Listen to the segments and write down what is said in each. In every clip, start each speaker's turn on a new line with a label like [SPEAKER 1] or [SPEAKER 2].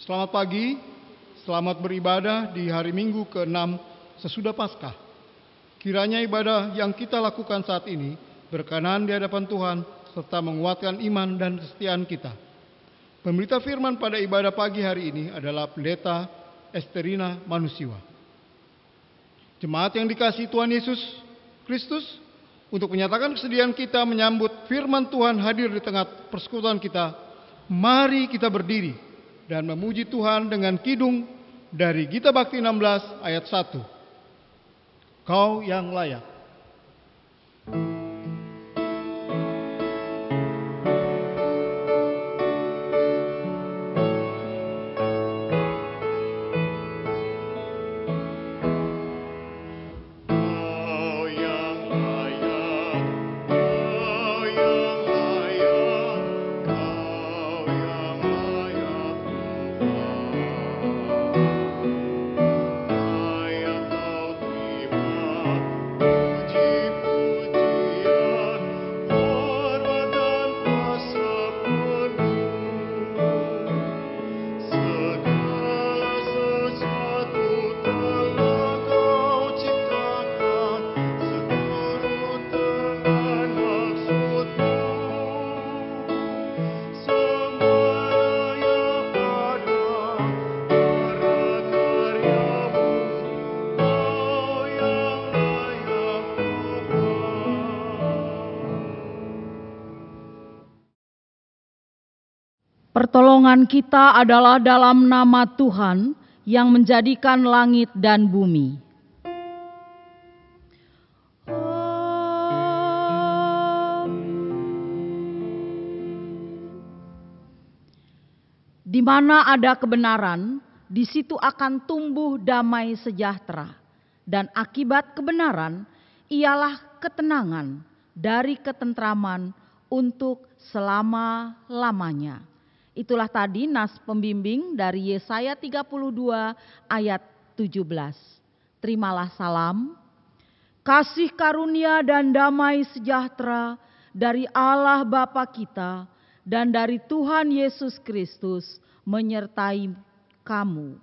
[SPEAKER 1] Selamat pagi, selamat beribadah di hari Minggu ke-6 sesudah Paskah. Kiranya ibadah yang kita lakukan saat ini berkenan di hadapan Tuhan serta menguatkan iman dan kesetiaan kita. Pemberita firman pada ibadah pagi hari ini adalah Pendeta Esterina Manusiwa. Jemaat yang dikasihi Tuhan Yesus Kristus, untuk menyatakan kesediaan kita menyambut firman Tuhan hadir di tengah persekutuan kita, mari kita berdiri dan memuji Tuhan dengan kidung dari Gita Bakti 16 ayat 1. Kau yang layak.
[SPEAKER 2] Pertolongan kita adalah dalam nama Tuhan yang menjadikan langit dan bumi. Di mana ada kebenaran, di situ akan tumbuh damai sejahtera. Dan akibat kebenaran ialah ketenangan dari ketentraman untuk selama-lamanya. Itulah tadi nas pembimbing dari Yesaya 32 ayat 17. Terimalah salam, kasih karunia dan damai sejahtera dari Allah Bapa kita dan dari Tuhan Yesus Kristus menyertai kamu.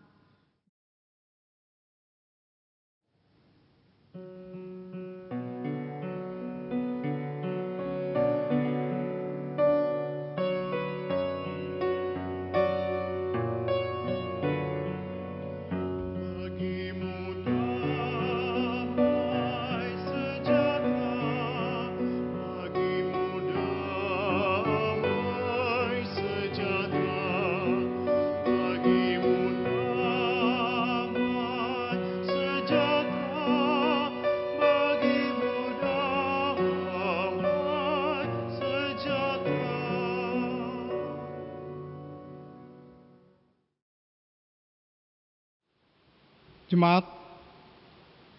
[SPEAKER 1] Jemaat,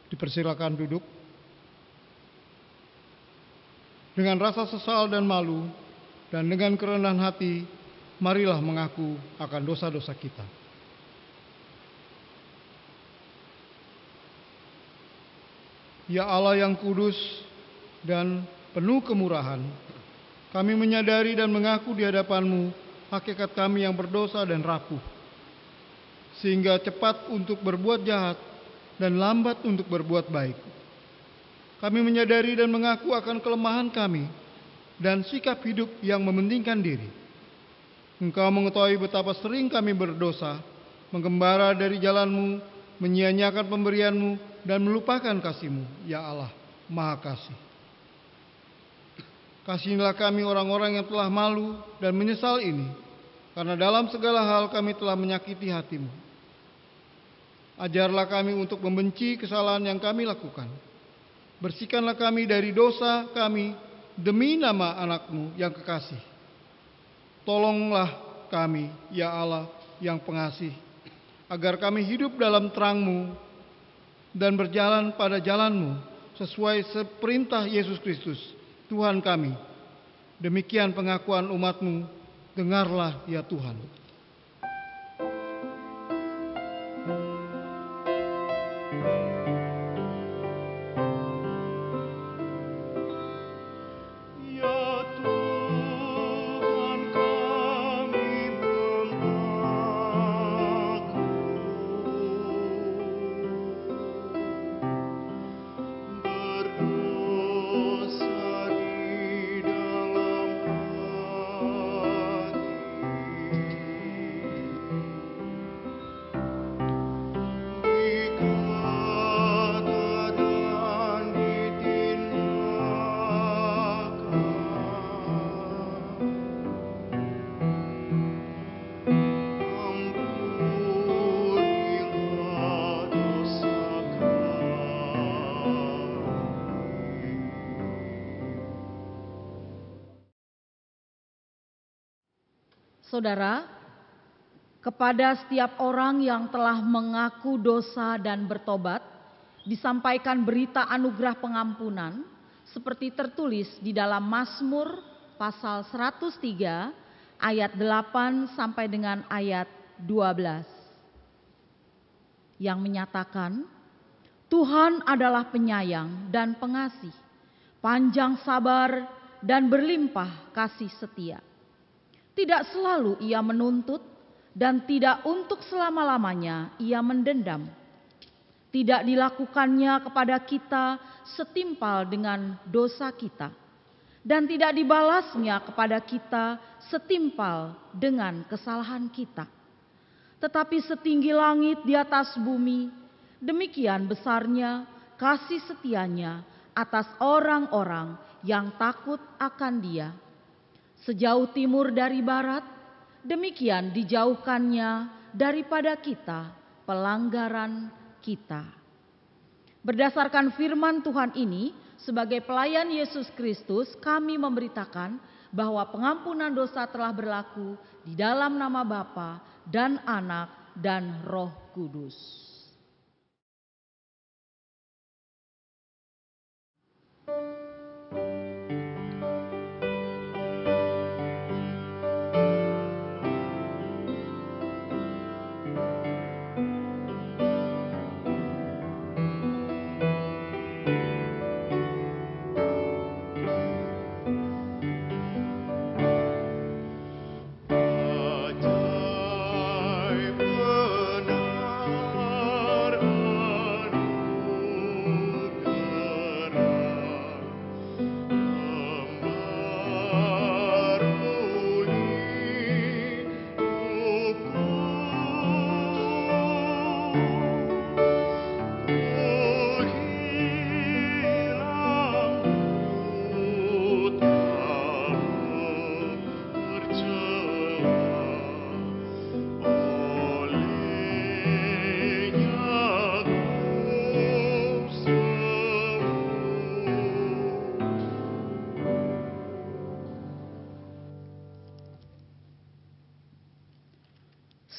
[SPEAKER 1] dipersilakan duduk. Dengan rasa sesal dan malu, dan dengan kerendahan hati, marilah mengaku akan dosa-dosa kita. Ya Allah yang kudus dan penuh kemurahan, kami menyadari dan mengaku di hadapan-Mu hakikat kami yang berdosa dan rapuh, sehingga cepat untuk berbuat jahat dan lambat untuk berbuat baik. Kami menyadari dan mengaku akan kelemahan kami dan sikap hidup yang mementingkan diri. Engkau mengetahui betapa sering kami berdosa, menggembara dari jalan-Mu, menyia-nyiakan pemberian-Mu, dan melupakan kasih-Mu, ya Allah, Maha Kasih. Kasihilah kami orang-orang yang telah malu dan menyesal ini, karena dalam segala hal kami telah menyakiti hati-Mu. Ajarlah kami untuk membenci kesalahan yang kami lakukan. Bersihkanlah kami dari dosa kami demi nama anak-Mu yang kekasih. Tolonglah kami, ya Allah yang pengasih, agar kami hidup dalam terang-Mu dan berjalan pada jalan-Mu sesuai seperintah Yesus Kristus, Tuhan kami. Demikian pengakuan umat-Mu, dengarlah ya Tuhan.
[SPEAKER 2] Saudara, kepada setiap orang yang telah mengaku dosa dan bertobat, disampaikan berita anugerah pengampunan seperti tertulis di dalam Mazmur pasal 103 ayat 8 sampai dengan ayat 12 yang menyatakan, Tuhan adalah penyayang dan pengasih, panjang sabar dan berlimpah kasih setia. Tidak selalu ia menuntut dan tidak untuk selama-lamanya ia mendendam. Tidak dilakukannya kepada kita setimpal dengan dosa kita, dan tidak dibalasnya kepada kita setimpal dengan kesalahan kita. Tetapi setinggi langit di atas bumi, demikian besarnya kasih setianya atas orang-orang yang takut akan Dia. Sejauh timur dari barat, demikian dijauhkannya daripada kita pelanggaran kita. Berdasarkan firman Tuhan ini, sebagai pelayan Yesus Kristus, kami memberitakan bahwa pengampunan dosa telah berlaku di dalam nama Bapa dan Anak dan Roh Kudus.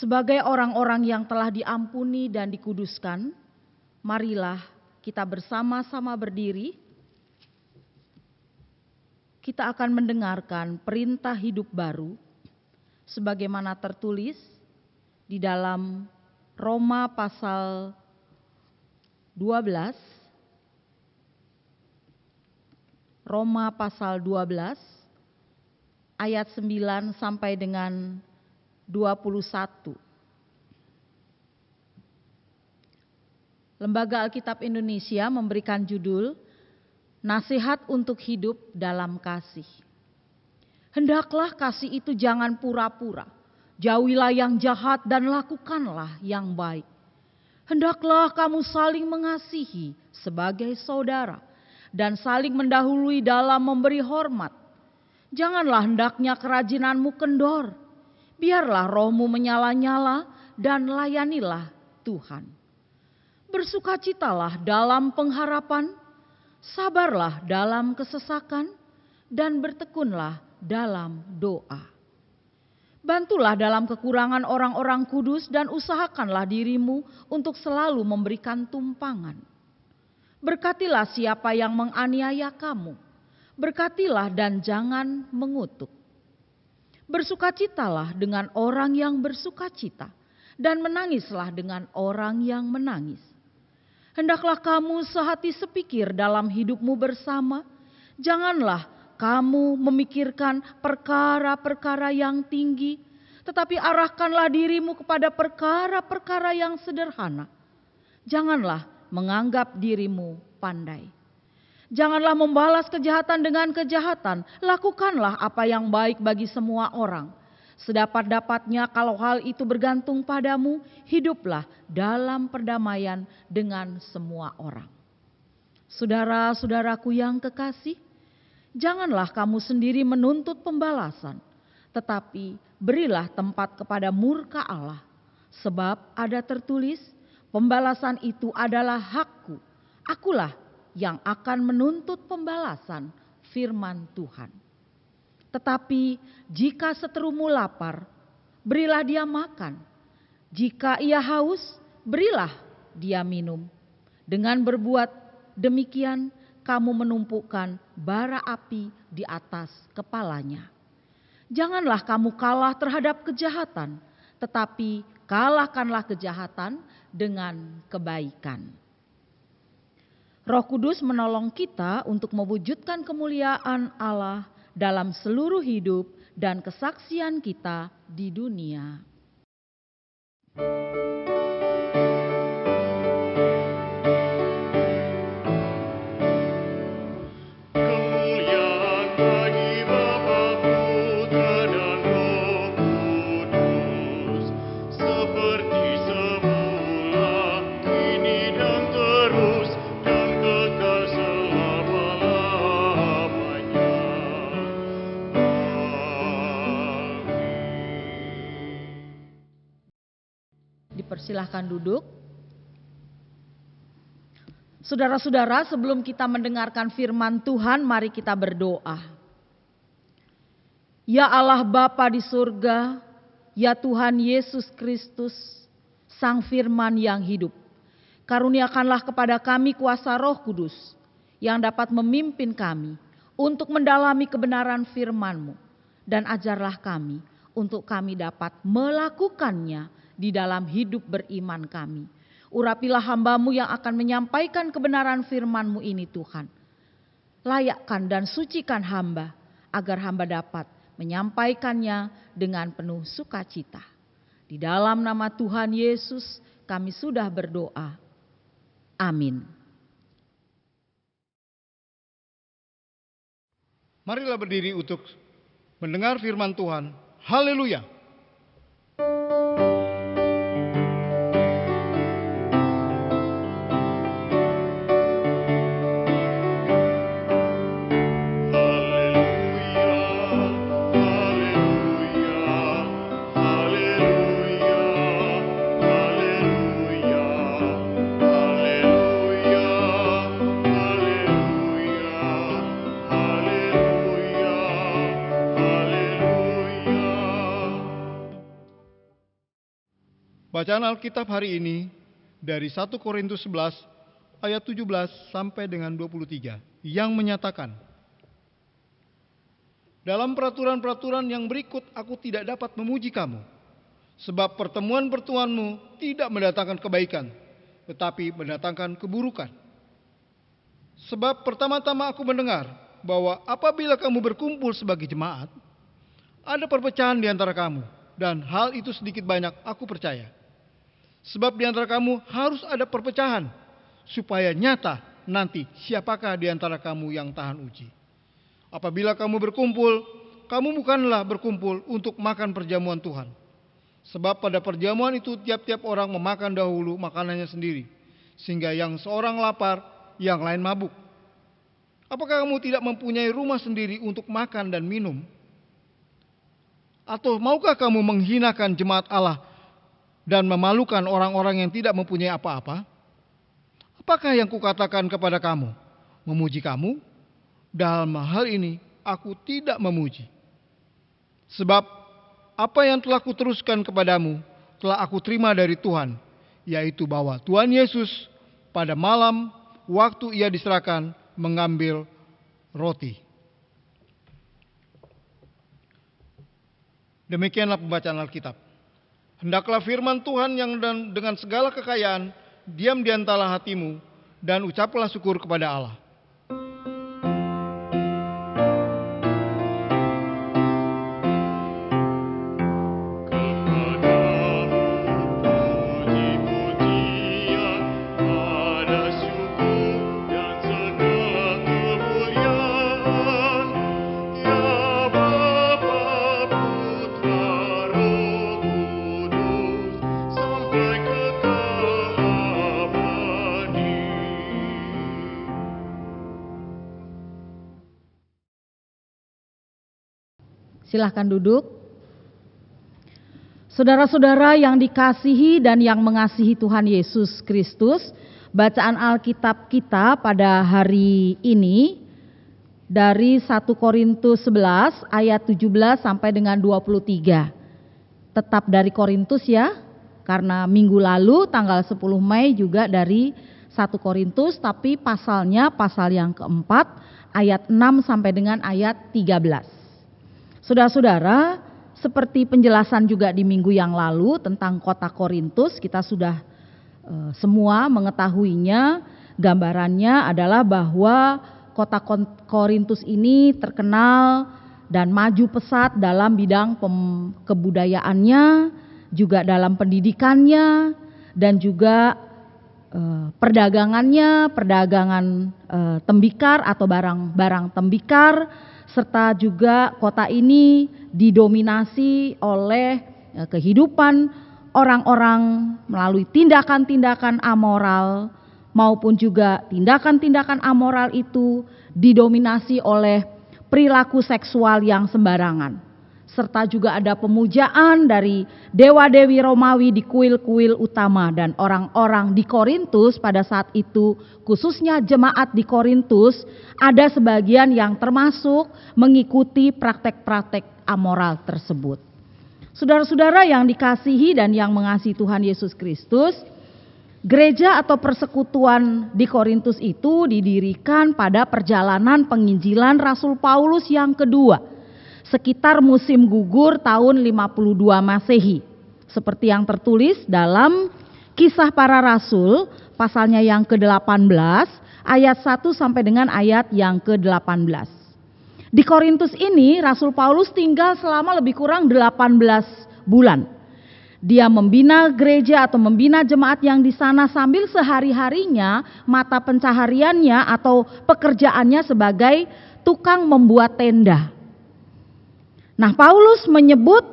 [SPEAKER 2] Sebagai orang-orang yang telah diampuni dan dikuduskan, marilah kita bersama-sama berdiri. Kita akan mendengarkan perintah hidup baru sebagaimana tertulis di dalam Roma pasal 12. Roma pasal 12 ayat 9 sampai dengan 21. Lembaga Alkitab Indonesia memberikan judul Nasihat untuk Hidup dalam Kasih. Hendaklah kasih itu jangan pura-pura. Jauhilah yang jahat dan lakukanlah yang baik. Hendaklah kamu saling mengasihi sebagai saudara dan saling mendahului dalam memberi hormat. Janganlah hendaknya kerajinanmu kendor. Biarlah rohmu menyala-nyala dan layanilah Tuhan. Bersukacitalah dalam pengharapan, sabarlah dalam kesesakan, dan bertekunlah dalam doa. Bantulah dalam kekurangan orang-orang kudus dan usahakanlah dirimu untuk selalu memberikan tumpangan. Berkatilah siapa yang menganiaya kamu. Berkatilah dan jangan mengutuk. Bersukacitalah dengan orang yang bersukacita, dan menangislah dengan orang yang menangis. Hendaklah kamu sehati sepikir dalam hidupmu bersama. Janganlah kamu memikirkan perkara-perkara yang tinggi, tetapi arahkanlah dirimu kepada perkara-perkara yang sederhana. Janganlah menganggap dirimu pandai. Janganlah membalas kejahatan dengan kejahatan. Lakukanlah apa yang baik bagi semua orang. Sedapat-dapatnya kalau hal itu bergantung padamu, hiduplah dalam perdamaian dengan semua orang. Saudara-saudaraku yang kekasih, janganlah kamu sendiri menuntut pembalasan, tetapi berilah tempat kepada murka Allah. Sebab ada tertulis, pembalasan itu adalah hakku. Akulah yang akan menuntut pembalasan, firman Tuhan. Tetapi jika seterumu lapar, berilah dia makan. Jika ia haus, berilah dia minum. Dengan berbuat demikian, kamu menumpukan bara api di atas kepalanya. Janganlah kamu kalah terhadap kejahatan, tetapi kalahkanlah kejahatan dengan kebaikan. Roh Kudus menolong kita untuk mewujudkan kemuliaan Allah dalam seluruh hidup dan kesaksian kita di dunia. Dipersilahkan duduk. Saudara-saudara, sebelum kita mendengarkan firman Tuhan, mari kita berdoa. Ya Allah Bapa di surga, ya Tuhan Yesus Kristus, Sang Firman yang hidup, karuniakanlah kepada kami kuasa Roh Kudus yang dapat memimpin kami untuk mendalami kebenaran firman-Mu, dan ajarlah kami untuk kami dapat melakukannya di dalam hidup beriman kami. Urapilah hamba-Mu yang akan menyampaikan kebenaran firman-Mu ini Tuhan. Layakkan dan sucikan hamba, agar hamba dapat menyampaikannya dengan penuh sukacita. Di dalam nama Tuhan Yesus kami sudah berdoa. Amin.
[SPEAKER 1] Marilah berdiri untuk mendengar firman Tuhan. Haleluya. Bacaan Alkitab hari ini dari 1 Korintus 11 ayat 17 sampai dengan 23 yang menyatakan, dalam peraturan-peraturan yang berikut aku tidak dapat memuji kamu, sebab pertemuan-pertemuanmu tidak mendatangkan kebaikan, tetapi mendatangkan keburukan. Sebab pertama-tama aku mendengar bahwa apabila kamu berkumpul sebagai jemaat, ada perpecahan di antara kamu, dan hal itu sedikit banyak aku percaya. Sebab di antara kamu harus ada perpecahan, supaya nyata nanti siapakah di antara kamu yang tahan uji. Apabila kamu berkumpul, kamu bukanlah berkumpul untuk makan perjamuan Tuhan. Sebab pada perjamuan itu tiap-tiap orang memakan dahulu makanannya sendiri, sehingga yang seorang lapar, yang lain mabuk. Apakah kamu tidak mempunyai rumah sendiri untuk makan dan minum? Atau maukah kamu menghinakan jemaat Allah dan memalukan orang-orang yang tidak mempunyai apa-apa? Apakah yang kukatakan kepada kamu? Memuji kamu? Dalam hal ini aku tidak memuji. Sebab apa yang telah kuteruskan kepadamu telah aku terima dari Tuhan, yaitu bahwa Tuhan Yesus pada malam waktu ia diserahkan mengambil roti. Demikianlah pembacaan Alkitab. Hendaklah firman Tuhan yang dengan segala kekayaan diam di antara hatimu, dan ucaplah syukur kepada Allah.
[SPEAKER 2] Silahkan duduk. Saudara-saudara yang dikasihi dan yang mengasihi Tuhan Yesus Kristus, bacaan Alkitab kita pada hari ini dari 1 Korintus 11 ayat 17 sampai dengan 23. tetap dari Korintus ya, karena minggu lalu tanggal 10 Mei juga dari 1 Korintus, tapi pasalnya pasal yang keempat ayat 6 sampai dengan ayat 13. Saudara-saudara, seperti penjelasan juga di minggu yang lalu tentang kota Korintus, kita sudah semua mengetahuinya. Gambarannya adalah bahwa kota Korintus ini terkenal dan maju pesat dalam bidang kebudayaannya, juga dalam pendidikannya, dan juga perdagangannya, perdagangan tembikar atau barang-barang tembikar, serta juga kota ini didominasi oleh kehidupan orang-orang melalui tindakan-tindakan amoral, maupun juga tindakan-tindakan amoral itu didominasi oleh perilaku seksual yang sembarangan. Serta juga ada pemujaan dari dewa-dewi Romawi di kuil-kuil utama, dan orang-orang di Korintus pada saat itu, khususnya jemaat di Korintus, ada sebagian yang termasuk mengikuti praktek-praktek amoral tersebut. Saudara-saudara yang dikasihi dan yang mengasihi Tuhan Yesus Kristus, gereja atau persekutuan di Korintus itu didirikan pada perjalanan penginjilan Rasul Paulus yang kedua, sekitar musim gugur tahun 52 Masehi. Seperti yang tertulis dalam Kisah Para Rasul pasalnya yang ke-18 ayat 1 sampai dengan ayat yang ke-18. Di Korintus ini Rasul Paulus tinggal selama lebih kurang 18 bulan. Dia membina gereja atau membina jemaat yang di sana sambil sehari-harinya mata pencahariannya atau pekerjaannya sebagai tukang membuat tenda. Nah, Paulus menyebut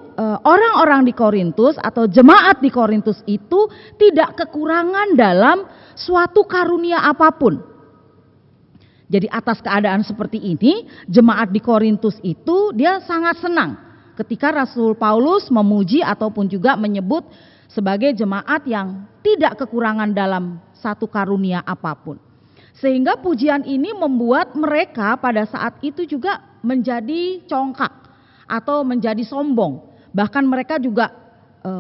[SPEAKER 2] orang-orang di Korintus atau jemaat di Korintus itu tidak kekurangan dalam suatu karunia apapun. Jadi atas keadaan seperti ini, jemaat di Korintus itu dia sangat senang ketika Rasul Paulus memuji ataupun juga menyebut sebagai jemaat yang tidak kekurangan dalam satu karunia apapun. Sehingga pujian ini membuat mereka pada saat itu juga menjadi congkak atau menjadi sombong. Bahkan mereka juga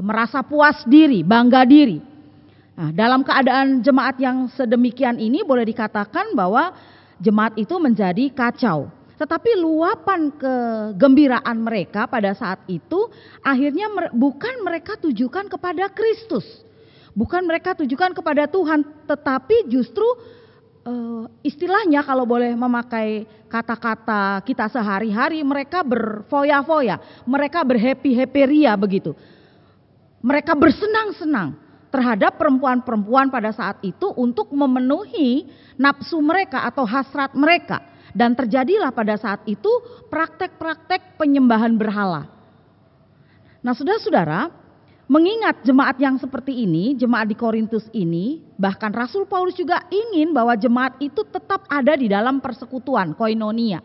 [SPEAKER 2] merasa puas diri, bangga diri. Nah, dalam keadaan jemaat yang sedemikian ini boleh dikatakan bahwa jemaat itu menjadi kacau. Tetapi luapan kegembiraan mereka pada saat itu akhirnya bukan mereka tujukan kepada Kristus. Bukan mereka tujukan kepada Tuhan, tetapi justru istilahnya kalau boleh memakai kata-kata kita sehari-hari, mereka berfoya-foya, mereka berhappy-happy-ria begitu. Mereka bersenang-senang terhadap perempuan-perempuan pada saat itu untuk memenuhi nafsu mereka atau hasrat mereka. Dan terjadilah pada saat itu praktek-praktek penyembahan berhala. Nah, saudara-saudara, mengingat jemaat yang seperti ini, jemaat di Korintus ini, bahkan Rasul Paulus juga ingin bahwa jemaat itu tetap ada di dalam persekutuan, koinonia.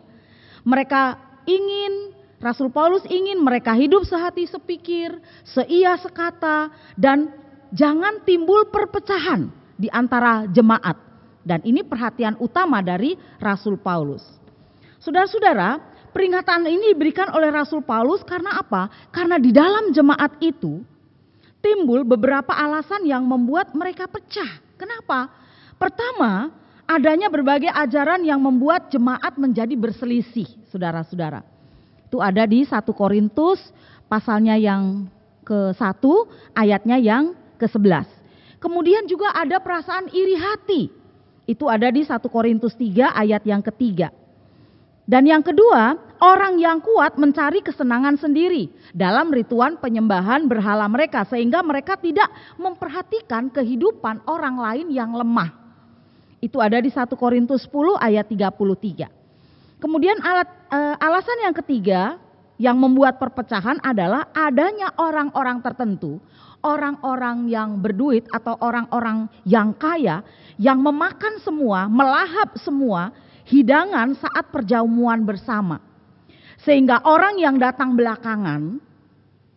[SPEAKER 2] Mereka ingin, Rasul Paulus ingin mereka hidup sehati sepikir, seia sekata, dan jangan timbul perpecahan di antara jemaat. Dan ini perhatian utama dari Rasul Paulus. Saudara-saudara, peringatan ini diberikan oleh Rasul Paulus karena apa? Karena di dalam jemaat itu timbul beberapa alasan yang membuat mereka pecah. Kenapa? Pertama, adanya berbagai ajaran yang membuat jemaat menjadi berselisih, saudara-saudara. Itu ada di 1 Korintus pasalnya yang ke-1, ayatnya yang ke-11. Kemudian juga ada perasaan iri hati. Itu ada di 1 Korintus 3 ayat yang ke-3. Dan yang kedua, orang yang kuat mencari kesenangan sendiri dalam rituan penyembahan berhala mereka, sehingga mereka tidak memperhatikan kehidupan orang lain yang lemah. Itu ada di 1 Korintus 10 ayat 33. Kemudian alasan yang ketiga yang membuat perpecahan adalah adanya orang-orang tertentu, orang-orang yang berduit atau orang-orang yang kaya yang memakan semua, melahap semua hidangan saat perjamuan bersama. Sehingga orang yang datang belakangan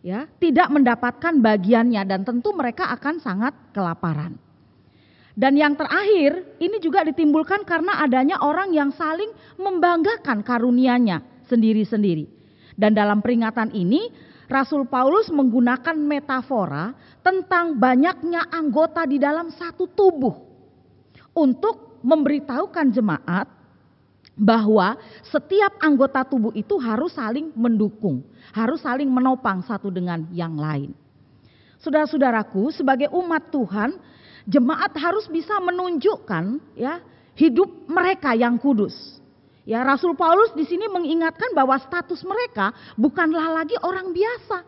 [SPEAKER 2] ya tidak mendapatkan bagiannya dan tentu mereka akan sangat kelaparan. Dan yang terakhir, ini juga ditimbulkan karena adanya orang yang saling membanggakan karunianya sendiri-sendiri. Dan dalam peringatan ini Rasul Paulus menggunakan metafora tentang banyaknya anggota di dalam satu tubuh untuk memberitahukan jemaat bahwa setiap anggota tubuh itu harus saling mendukung, harus saling menopang satu dengan yang lain. Saudara-saudaraku, sebagai umat Tuhan, jemaat harus bisa menunjukkan ya hidup mereka yang kudus. Ya, Rasul Paulus di sini mengingatkan bahwa status mereka bukanlah lagi orang biasa,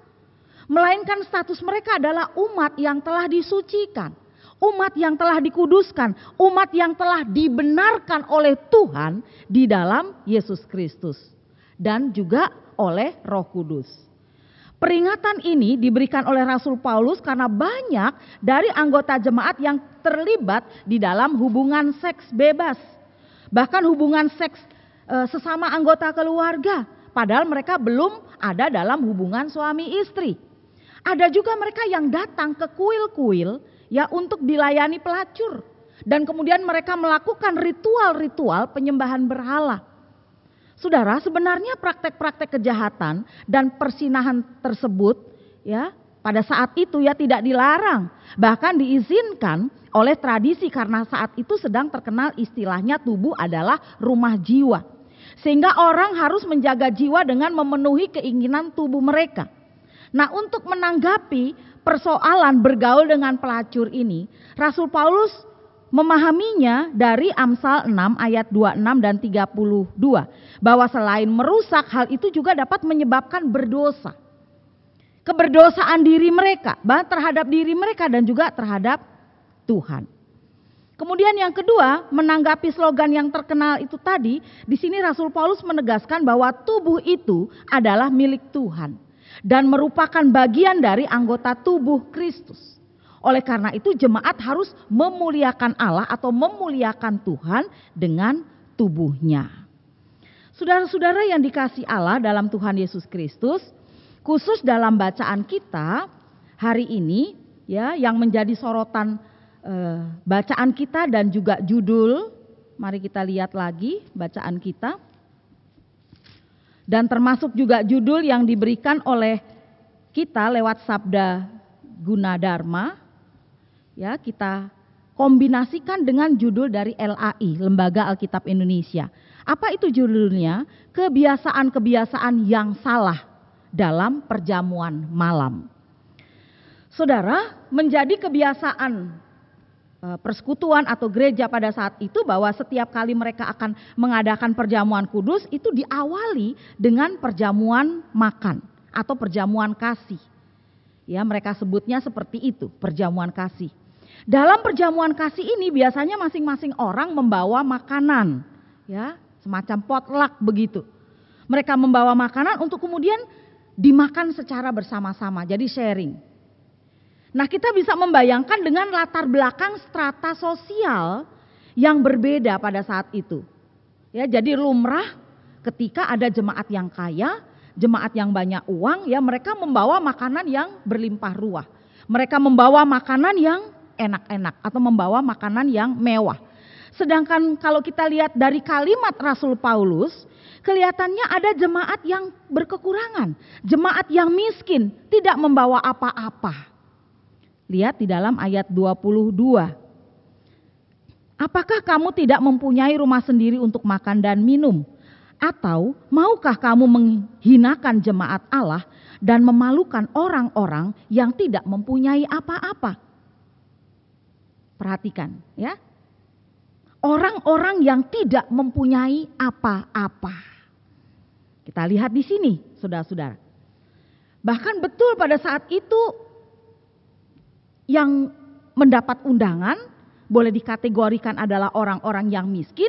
[SPEAKER 2] melainkan status mereka adalah umat yang telah disucikan, umat yang telah dikuduskan, umat yang telah dibenarkan oleh Tuhan di dalam Yesus Kristus dan juga oleh Roh Kudus. Peringatan ini diberikan oleh Rasul Paulus karena banyak dari anggota jemaat yang terlibat di dalam hubungan seks bebas, bahkan hubungan seks sesama anggota keluarga, padahal mereka belum ada dalam hubungan suami istri. Ada juga mereka yang datang ke kuil-kuil ya untuk dilayani pelacur, dan kemudian mereka melakukan ritual-ritual penyembahan berhala. Saudara, sebenarnya praktek-praktek kejahatan dan persinahan tersebut ya pada saat itu ya tidak dilarang, bahkan diizinkan oleh tradisi karena saat itu sedang terkenal istilahnya tubuh adalah rumah jiwa. Sehingga orang harus menjaga jiwa dengan memenuhi keinginan tubuh mereka. Nah, untuk menanggapi persoalan bergaul dengan pelacur ini, Rasul Paulus memahaminya dari Amsal 6 ayat 26 dan 32. Bahwa selain merusak, hal itu juga dapat menyebabkan berdosa. Keberdosaan diri mereka, bahkan terhadap diri mereka dan juga terhadap Tuhan. Kemudian yang kedua, menanggapi slogan yang terkenal itu tadi, di sini Rasul Paulus menegaskan bahwa tubuh itu adalah milik Tuhan dan merupakan bagian dari anggota tubuh Kristus. Oleh karena itu jemaat harus memuliakan Allah atau memuliakan Tuhan dengan tubuhnya. Saudara-saudara yang dikasihi Allah dalam Tuhan Yesus Kristus, khusus dalam bacaan kita hari ini ya yang menjadi sorotan bacaan kita dan juga judul, mari kita lihat lagi bacaan kita. Dan termasuk juga judul yang diberikan oleh kita lewat Sabda Gunadarma. Ya, kita kombinasikan dengan judul dari LAI, Lembaga Alkitab Indonesia. Apa itu judulnya? Kebiasaan-kebiasaan yang salah dalam perjamuan malam. Saudara, menjadi kebiasaan persekutuan atau gereja pada saat itu bahwa setiap kali mereka akan mengadakan perjamuan kudus itu diawali dengan perjamuan makan atau perjamuan kasih. Ya, mereka sebutnya seperti itu, perjamuan kasih. Dalam perjamuan kasih ini biasanya masing-masing orang membawa makanan, ya, semacam potluck begitu. Mereka membawa makanan untuk kemudian dimakan secara bersama-sama, jadi sharing. Nah, kita bisa membayangkan dengan latar belakang strata sosial yang berbeda pada saat itu. Ya, jadi lumrah ketika ada jemaat yang kaya, jemaat yang banyak uang, ya mereka membawa makanan yang berlimpah ruah. Mereka membawa makanan yang enak-enak atau membawa makanan yang mewah. Sedangkan kalau kita lihat dari kalimat Rasul Paulus, kelihatannya ada jemaat yang berkekurangan, jemaat yang miskin, tidak membawa apa-apa. Lihat di dalam ayat 22. Apakah kamu tidak mempunyai rumah sendiri untuk makan dan minum? Atau maukah kamu menghinakan jemaat Allah dan memalukan orang-orang yang tidak mempunyai apa-apa? Perhatikan ya. Orang-orang yang tidak mempunyai apa-apa. Kita lihat di sini, saudara-saudara. Bahkan betul pada saat itu yang mendapat undangan boleh dikategorikan adalah orang-orang yang miskin,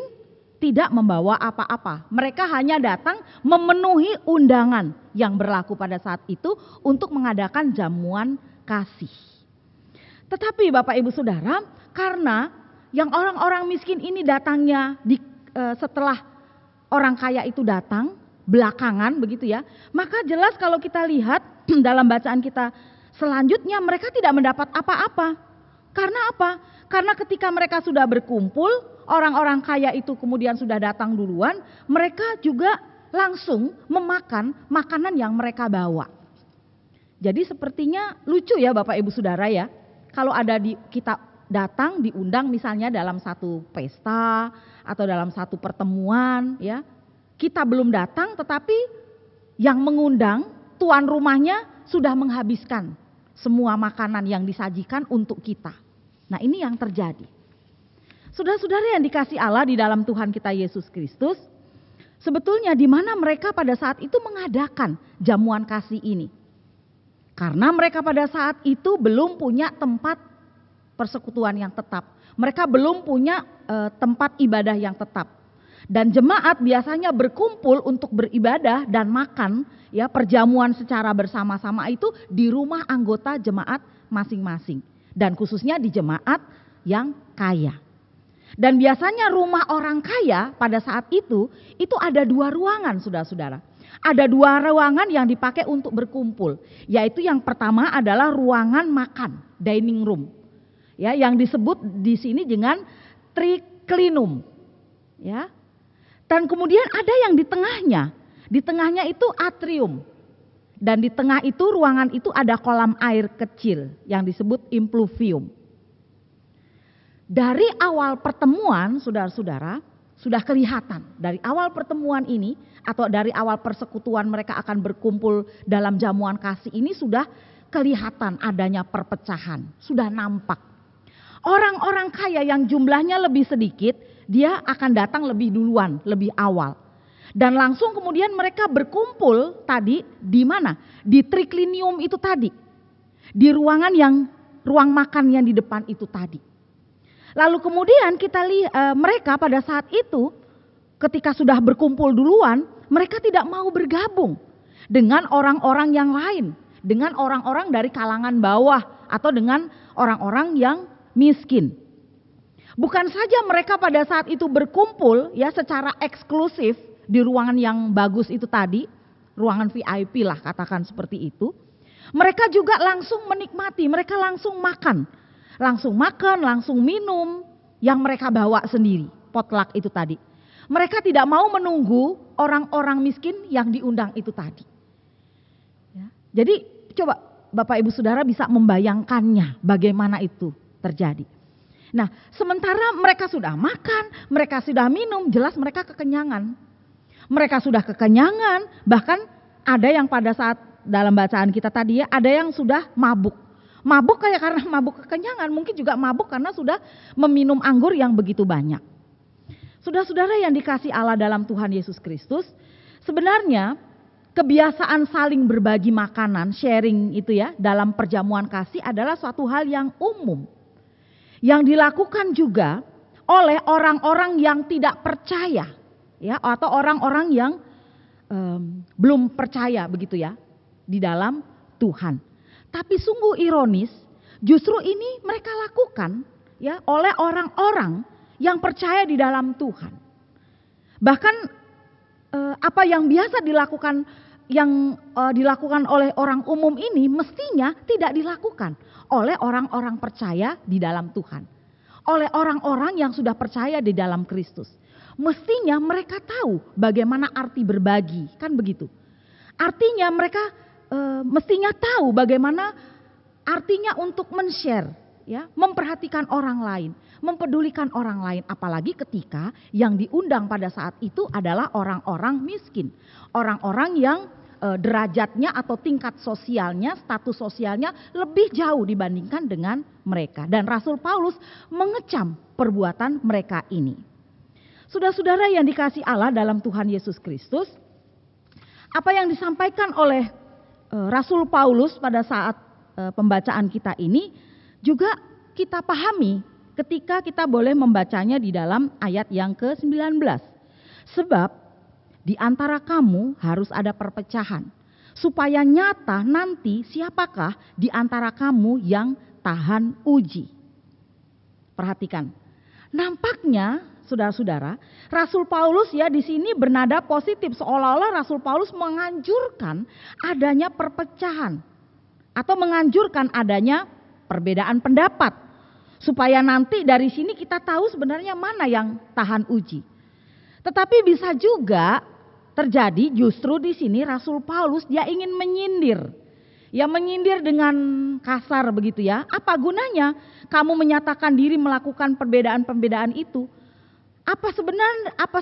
[SPEAKER 2] tidak membawa apa-apa. Mereka hanya datang memenuhi undangan yang berlaku pada saat itu untuk mengadakan jamuan kasih. Tetapi Bapak Ibu Saudara, karena yang orang-orang miskin ini datangnya setelah orang kaya itu datang, belakangan begitu ya, maka jelas kalau kita lihat dalam bacaan kita selanjutnya mereka tidak mendapat apa-apa. Karena apa? Karena ketika mereka sudah berkumpul, orang-orang kaya itu kemudian sudah datang duluan, mereka juga langsung memakan makanan yang mereka bawa. Jadi sepertinya lucu ya Bapak Ibu Saudara ya. Kalau ada kita datang diundang misalnya dalam satu pesta atau dalam satu pertemuan ya. Kita belum datang tetapi yang mengundang tuan rumahnya sudah menghabiskan semua makanan yang disajikan untuk kita. Nah, ini yang terjadi. Saudara-saudara yang dikasih Allah di dalam Tuhan kita Yesus Kristus, sebetulnya di mana mereka pada saat itu mengadakan jamuan kasih ini. Karena mereka pada saat itu belum punya tempat persekutuan yang tetap. Mereka belum punya tempat ibadah yang tetap. Dan jemaat biasanya berkumpul untuk beribadah dan makan, ya, perjamuan secara bersama-sama itu di rumah anggota jemaat masing-masing. Dan khususnya di jemaat yang kaya. Dan biasanya rumah orang kaya pada saat itu ada 2 ruangan saudara-saudara. Ada 2 ruangan yang dipakai untuk berkumpul. Yaitu yang pertama adalah ruangan makan, dining room. Ya, yang disebut di sini dengan triclinium. Ya. Dan kemudian ada yang di tengahnya. Di tengahnya itu atrium. Dan di tengah itu ruangan itu ada kolam air kecil yang disebut impluvium. Dari awal pertemuan saudara-saudara sudah kelihatan. Dari awal pertemuan ini atau dari awal persekutuan mereka akan berkumpul dalam jamuan kasih ini sudah kelihatan adanya perpecahan. Sudah nampak. Orang-orang kaya yang jumlahnya lebih sedikit dia akan datang lebih duluan, lebih awal. Dan langsung kemudian mereka berkumpul tadi di mana? Di triclinium itu tadi. Di ruangan ruang makan yang di depan itu tadi. Lalu kemudian kita lihat mereka pada saat itu ketika sudah berkumpul duluan, mereka tidak mau bergabung dengan orang-orang yang lain, dengan orang-orang dari kalangan bawah atau dengan orang-orang yang miskin. Bukan saja mereka pada saat itu berkumpul ya secara eksklusif di ruangan yang bagus itu tadi, ruangan VIP lah katakan seperti itu. Mereka juga langsung menikmati, mereka langsung makan, langsung minum yang mereka bawa sendiri, potluck itu tadi. Mereka tidak mau menunggu orang-orang miskin yang diundang itu tadi. Ya. Jadi coba Bapak Ibu Saudara bisa membayangkannya bagaimana itu terjadi. Nah, sementara mereka sudah makan, mereka sudah minum, jelas mereka kekenyangan. Mereka sudah kekenyangan, bahkan ada yang pada saat dalam bacaan kita tadi ya, ada yang sudah mabuk. Mabuk kayak karena mabuk kekenyangan, mungkin juga mabuk karena sudah meminum anggur yang begitu banyak. Saudara-saudara yang dikasih Allah dalam Tuhan Yesus Kristus, sebenarnya kebiasaan saling berbagi makanan, sharing itu ya, dalam perjamuan kasih adalah suatu hal yang umum. Yang dilakukan juga oleh orang-orang yang tidak percaya ya, atau orang-orang yang belum percaya begitu ya di dalam Tuhan. Tapi sungguh ironis, justru ini mereka lakukan ya oleh orang-orang yang percaya di dalam Tuhan. Bahkan apa yang biasa dilakukan dilakukan oleh orang umum ini mestinya tidak dilakukan oleh orang-orang percaya di dalam Tuhan. Oleh orang-orang yang sudah percaya di dalam Kristus. Mestinya mereka tahu bagaimana arti berbagi, kan begitu. Artinya mereka mestinya tahu bagaimana artinya untuk men-share, ya, memperhatikan orang lain, mempedulikan orang lain, apalagi ketika yang diundang pada saat itu adalah orang-orang miskin, orang-orang yang derajatnya atau tingkat sosialnya, status sosialnya lebih jauh dibandingkan dengan mereka. Dan Rasul Paulus mengecam perbuatan mereka ini. Saudara-saudara yang dikasih Allah dalam Tuhan Yesus Kristus, apa yang disampaikan oleh Rasul Paulus pada saat pembacaan kita ini juga kita pahami ketika kita boleh membacanya di dalam ayat yang ke-19. Sebab di antara kamu harus ada perpecahan, supaya nyata nanti siapakah di antara kamu yang tahan uji. Perhatikan, nampaknya saudara-saudara, Rasul Paulus ya di sini bernada positif, seolah-olah Rasul Paulus menganjurkan adanya perpecahan atau menganjurkan adanya perbedaan pendapat, supaya nanti dari sini kita tahu sebenarnya mana yang tahan uji. Tetapi bisa juga terjadi justru di sini Rasul Paulus dia ingin menyindir. Ya, menyindir dengan kasar begitu ya. Apa gunanya kamu menyatakan diri melakukan perbedaan-perbedaan itu? Apa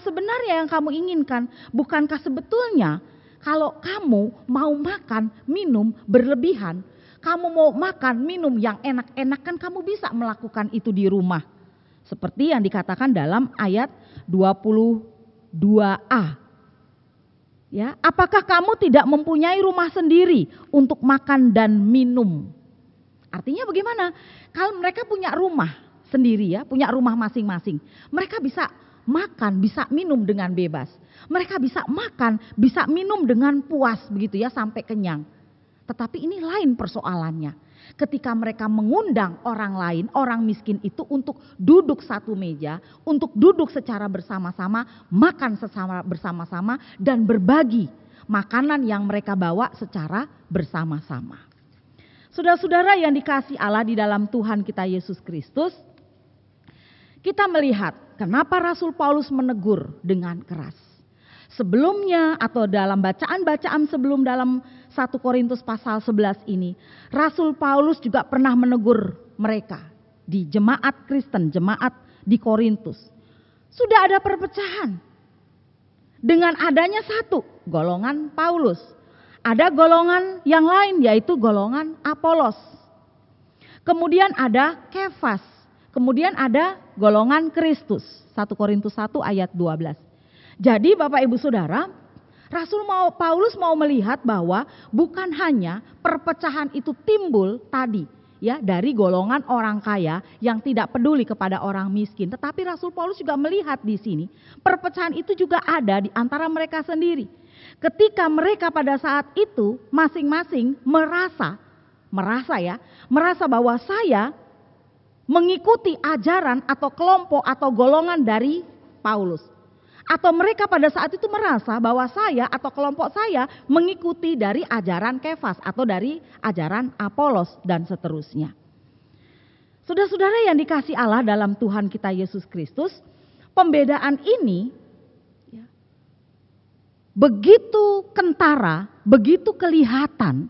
[SPEAKER 2] sebenarnya yang kamu inginkan? Bukankah sebetulnya kalau kamu mau makan, minum berlebihan, kamu mau makan, minum yang enak-enak, kan kamu bisa melakukan itu di rumah. Seperti yang dikatakan dalam ayat 22a. Ya, apakah kamu tidak mempunyai rumah sendiri untuk makan dan minum? Artinya bagaimana? Kalau mereka punya rumah sendiri ya, punya rumah masing-masing, mereka bisa makan, bisa minum dengan bebas. Mereka bisa makan, bisa minum dengan puas begitu ya, sampai kenyang. Tetapi ini lain persoalannya. Ketika mereka mengundang orang lain, orang miskin itu untuk duduk satu meja, untuk duduk secara bersama-sama, makan bersama-sama, dan berbagi makanan yang mereka bawa secara bersama-sama. Saudara-saudara yang dikasihi Allah di dalam Tuhan kita Yesus Kristus, kita melihat kenapa Rasul Paulus menegur dengan keras. Sebelumnya atau dalam bacaan-bacaan sebelum dalam 1 Korintus pasal 11 ini, Rasul Paulus juga pernah menegur mereka di jemaat Kristen, jemaat di Korintus. Sudah ada perpecahan. Dengan adanya satu golongan Paulus, ada golongan yang lain yaitu golongan Apolos. Kemudian ada Kefas, kemudian ada golongan Kristus. 1 Korintus 1 ayat 12. Jadi Bapak Ibu Saudara, Paulus mau melihat bahwa bukan hanya perpecahan itu timbul tadi ya dari golongan orang kaya yang tidak peduli kepada orang miskin, tetapi Rasul Paulus juga melihat di sini perpecahan itu juga ada di antara mereka sendiri. Ketika mereka pada saat itu masing-masing merasa bahwa saya mengikuti ajaran atau kelompok atau golongan dari Paulus. Atau mereka pada saat itu merasa bahwa saya atau kelompok saya mengikuti dari ajaran Kefas atau dari ajaran Apolos dan seterusnya. Saudara-saudara yang dikasihi Allah dalam Tuhan kita Yesus Kristus, pembedaan ini ya, begitu kentara, begitu kelihatan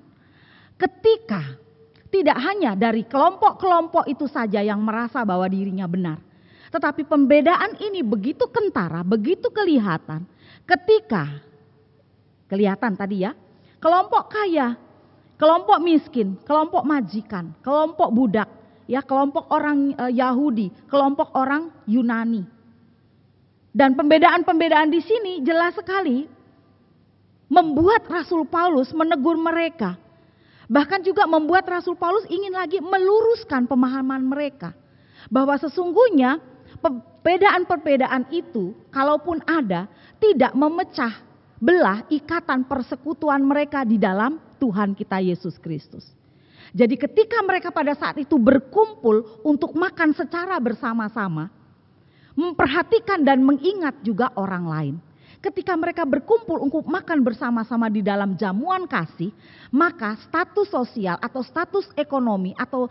[SPEAKER 2] ketika tidak hanya dari kelompok-kelompok itu saja yang merasa bahwa dirinya benar. Tetapi pembedaan ini begitu kentara, begitu kelihatan ketika kelihatan tadi ya, kelompok kaya, kelompok miskin, kelompok majikan, kelompok budak, ya kelompok orang Yahudi, kelompok orang Yunani. Dan pembedaan-pembedaan di sini jelas sekali membuat Rasul Paulus menegur mereka. Bahkan juga membuat Rasul Paulus ingin lagi meluruskan pemahaman mereka. Bahwa sesungguhnya perbedaan-perbedaan itu kalaupun ada tidak memecah belah ikatan persekutuan mereka di dalam Tuhan kita Yesus Kristus. Jadi ketika mereka pada saat itu berkumpul untuk makan secara bersama-sama, memperhatikan dan mengingat juga orang lain. Ketika mereka berkumpul untuk makan bersama-sama di dalam jamuan kasih, maka status sosial atau status ekonomi atau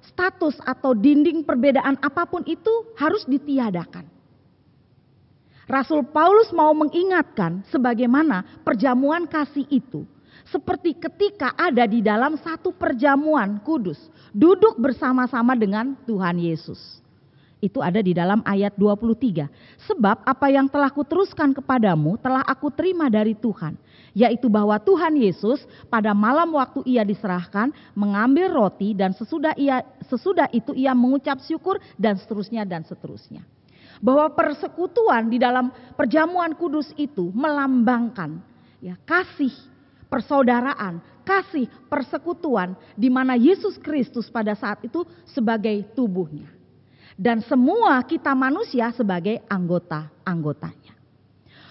[SPEAKER 2] status atau dinding perbedaan apapun itu harus ditiadakan. Rasul Paulus mau mengingatkan sebagaimana perjamuan kasih itu seperti ketika ada di dalam satu perjamuan kudus, duduk bersama-sama dengan Tuhan Yesus. Itu ada di dalam ayat 23. Sebab apa yang telah kuteruskan kepadamu telah aku terima dari Tuhan. Yaitu bahwa Tuhan Yesus pada malam waktu ia diserahkan mengambil roti dan sesudah itu ia mengucap syukur dan seterusnya dan seterusnya. Bahwa persekutuan di dalam perjamuan kudus itu melambangkan ya kasih persaudaraan, kasih persekutuan di mana Yesus Kristus pada saat itu sebagai tubuhnya. Dan semua kita manusia sebagai anggota-anggotanya.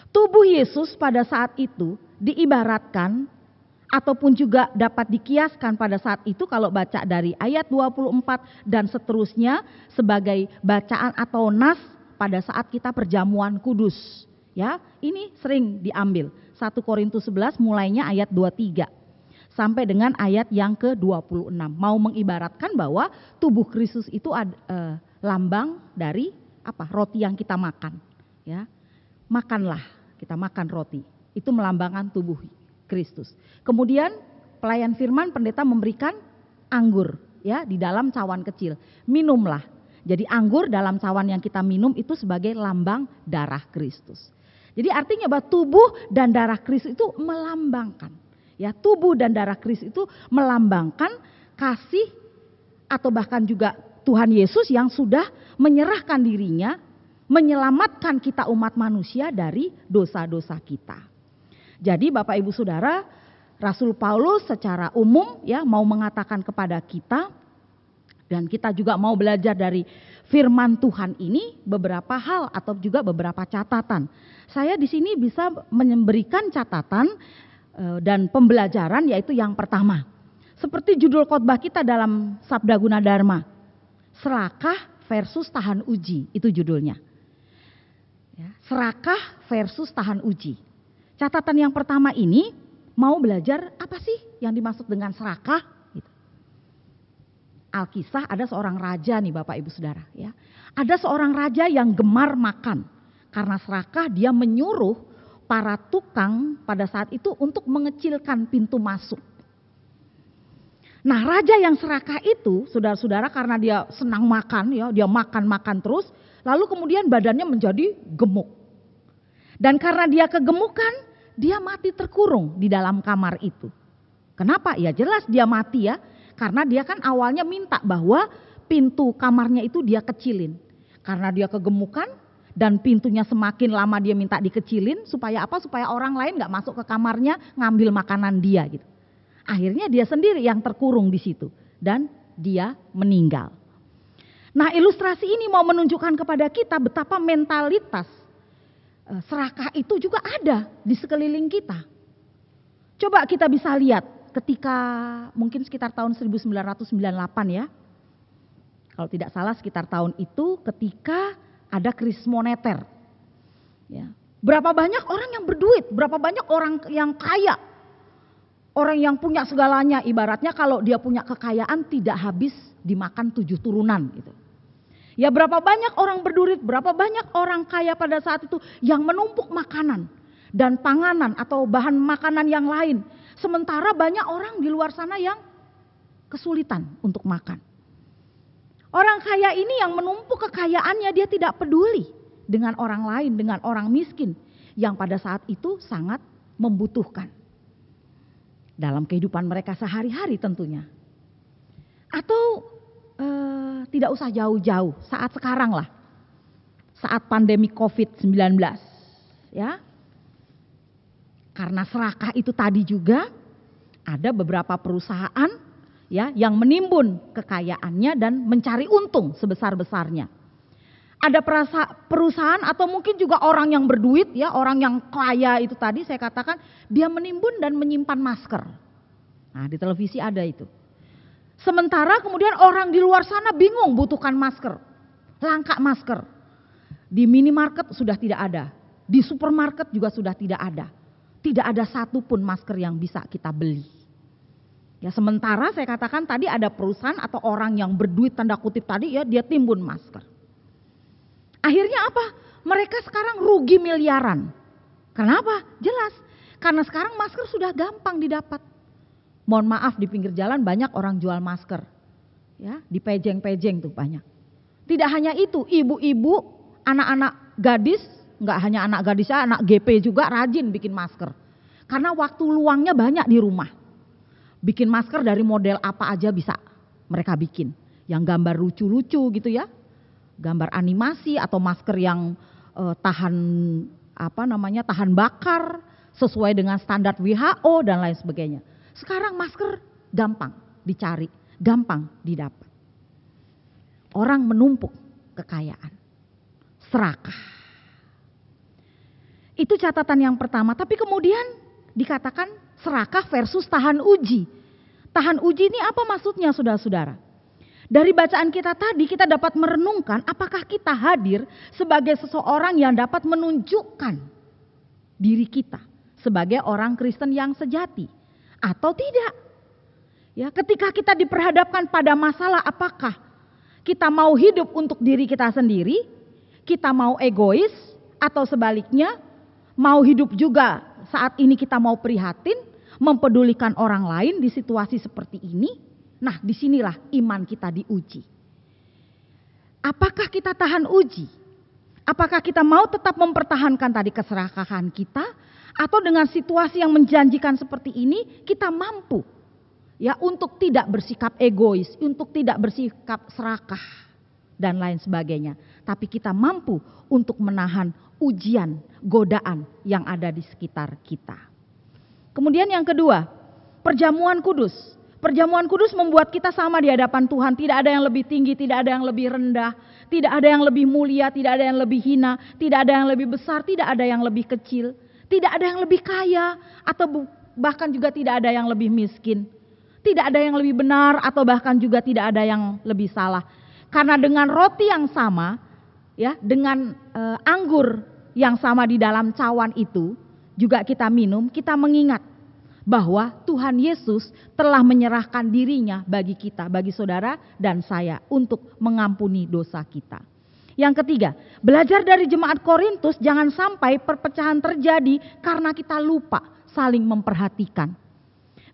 [SPEAKER 2] Tubuh Yesus pada saat itu diibaratkan ataupun juga dapat dikiaskan pada saat itu kalau baca dari ayat 24 dan seterusnya sebagai bacaan atau nas pada saat kita perjamuan kudus. Ya, ini sering diambil. 1 Korintus 11 mulainya ayat 23 sampai dengan ayat yang ke-26. Mau mengibaratkan bahwa tubuh Kristus itu lambang dari apa? Roti yang kita makan, ya. Makanlah, kita makan roti. Itu melambangkan tubuh Kristus. Kemudian pelayan firman, pendeta memberikan anggur ya di dalam cawan kecil. Minumlah. Jadi anggur dalam cawan yang kita minum itu sebagai lambang darah Kristus. Jadi artinya bahwa tubuh dan darah Kristus itu melambangkan. Ya, tubuh dan darah Kristus itu melambangkan kasih atau bahkan juga Tuhan Yesus yang sudah menyerahkan dirinya, menyelamatkan kita umat manusia dari dosa-dosa kita. Jadi Bapak Ibu Saudara, Rasul Paulus secara umum ya mau mengatakan kepada kita, dan kita juga mau belajar dari firman Tuhan ini beberapa hal atau juga beberapa catatan. Saya di sini bisa memberikan catatan dan pembelajaran, yaitu yang pertama. Seperti judul khotbah kita dalam Sabda Guna Dharma, serakah versus tahan uji, itu judulnya. Ya, serakah versus tahan uji. Catatan yang pertama ini mau belajar apa sih yang dimaksud dengan serakah? Gitu. Alkisah ada seorang raja nih Bapak Ibu Saudara. Ya. Ada seorang raja yang gemar makan. Karena serakah dia menyuruh para tukang pada saat itu untuk mengecilkan pintu masuk. Nah raja yang serakah itu saudara-saudara karena dia senang makan ya, dia makan terus. Lalu kemudian badannya menjadi gemuk. Dan karena dia kegemukan, dia mati terkurung di dalam kamar itu. Kenapa? Ya jelas dia mati ya. Karena dia kan awalnya minta bahwa pintu kamarnya itu dia kecilin. Karena dia kegemukan dan pintunya semakin lama dia minta dikecilin. Supaya apa? Supaya orang lain gak masuk ke kamarnya ngambil makanan dia gitu. Akhirnya dia sendiri yang terkurung di situ. Dan dia meninggal. Nah ilustrasi ini mau menunjukkan kepada kita betapa mentalitas serakah itu juga ada di sekeliling kita. Coba kita bisa lihat ketika mungkin sekitar tahun 1998 ya. Kalau tidak salah sekitar tahun itu ketika ada krisis moneter. Ya. Berapa banyak orang yang berduit, berapa banyak orang yang kaya. Orang yang punya segalanya, ibaratnya kalau dia punya kekayaan tidak habis dimakan 7 turunan gitu. Ya berapa banyak orang berduit, berapa banyak orang kaya pada saat itu yang menumpuk makanan dan panganan atau bahan makanan yang lain. Sementara banyak orang di luar sana yang kesulitan untuk makan. Orang kaya ini yang menumpuk kekayaannya, dia tidak peduli dengan orang lain, dengan orang miskin yang pada saat itu sangat membutuhkan dalam kehidupan mereka sehari-hari tentunya. Atau tidak usah jauh-jauh, saat sekarang lah, saat pandemi COVID-19 ya. Karena serakah itu tadi juga ada beberapa perusahaan ya yang menimbun kekayaannya dan mencari untung sebesar-besarnya. Ada perusahaan atau mungkin juga orang yang berduit ya, orang yang kaya itu tadi saya katakan dia menimbun dan menyimpan masker. Nah, di televisi ada itu. Sementara kemudian orang di luar sana bingung butuhkan masker, langka masker. Di minimarket sudah tidak ada, di supermarket juga sudah tidak ada. Tidak ada satupun masker yang bisa kita beli. Ya sementara saya katakan tadi ada perusahaan atau orang yang berduit tanda kutip tadi ya dia timbun masker. Akhirnya apa? Mereka sekarang rugi miliaran. Kenapa? Jelas, karena sekarang masker sudah gampang didapat. Mohon maaf di pinggir jalan banyak orang jual masker. Ya, di pejeng-pejeng tuh banyak. Tidak hanya itu, ibu-ibu, anak-anak gadis, enggak hanya anak gadis, anak GP juga rajin bikin masker. Karena waktu luangnya banyak di rumah. Bikin masker dari model apa aja bisa mereka bikin. Yang gambar lucu-lucu gitu ya. Gambar animasi atau masker yang tahan bakar sesuai dengan standar WHO dan lain sebagainya. Sekarang masker gampang dicari, gampang didapat. Orang menumpuk kekayaan, serakah. Itu catatan yang pertama, tapi kemudian dikatakan serakah versus tahan uji. Tahan uji ini apa maksudnya saudara-saudara? Dari bacaan kita tadi kita dapat merenungkan apakah kita hadir sebagai seseorang yang dapat menunjukkan diri kita sebagai orang Kristen yang sejati. Atau tidak. Ya, ketika kita diperhadapkan pada masalah apakah kita mau hidup untuk diri kita sendiri, kita mau egois atau sebaliknya mau hidup juga saat ini kita mau prihatin mempedulikan orang lain di situasi seperti ini, nah disinilah iman kita diuji. Apakah kita tahan uji? Apakah kita mau tetap mempertahankan tadi keserakahan kita, atau dengan situasi yang menjanjikan seperti ini kita mampu ya untuk tidak bersikap egois, untuk tidak bersikap serakah dan lain sebagainya, tapi kita mampu untuk menahan ujian, godaan yang ada di sekitar kita. Kemudian yang kedua, perjamuan kudus. Perjamuan kudus membuat kita sama di hadapan Tuhan. Tidak ada yang lebih tinggi, tidak ada yang lebih rendah, tidak ada yang lebih mulia, tidak ada yang lebih hina, tidak ada yang lebih besar, tidak ada yang lebih kecil, tidak ada yang lebih kaya, atau bahkan juga tidak ada yang lebih miskin. Tidak ada yang lebih benar atau bahkan juga tidak ada yang lebih salah. Karena dengan roti yang sama, ya, dengan anggur yang sama di dalam cawan itu juga kita minum, kita mengingat bahwa Tuhan Yesus telah menyerahkan dirinya bagi kita, bagi saudara dan saya untuk mengampuni dosa kita. Yang ketiga, belajar dari jemaat Korintus, jangan sampai perpecahan terjadi karena kita lupa saling memperhatikan.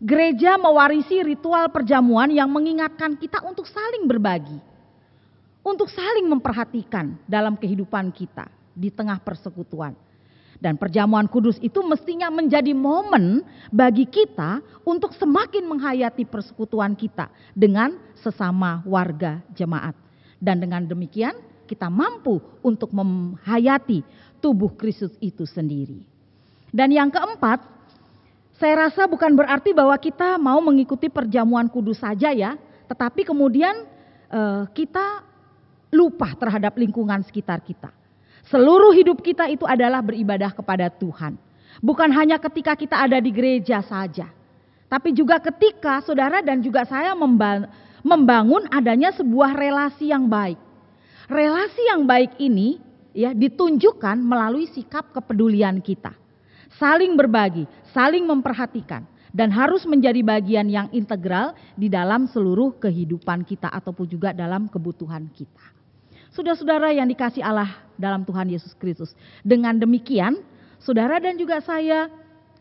[SPEAKER 2] Gereja mewarisi ritual perjamuan yang mengingatkan kita untuk saling berbagi, untuk saling memperhatikan dalam kehidupan kita di tengah persekutuan. Dan perjamuan kudus itu mestinya menjadi momen bagi kita untuk semakin menghayati persekutuan kita dengan sesama warga jemaat. Dan dengan demikian kita mampu untuk menghayati tubuh Kristus itu sendiri. Dan yang keempat, saya rasa bukan berarti bahwa kita mau mengikuti perjamuan kudus saja ya, tetapi kemudian kita lupa terhadap lingkungan sekitar kita. Seluruh hidup kita itu adalah beribadah kepada Tuhan. Bukan hanya ketika kita ada di gereja saja, tapi juga ketika saudara dan juga saya membangun adanya sebuah relasi yang baik. Relasi yang baik ini ya ditunjukkan melalui sikap kepedulian kita. Saling berbagi, saling memperhatikan, dan harus menjadi bagian yang integral di dalam seluruh kehidupan kita ataupun juga dalam kebutuhan kita. Saudara-saudara yang dikasih Allah dalam Tuhan Yesus Kristus. Dengan demikian, saudara dan juga saya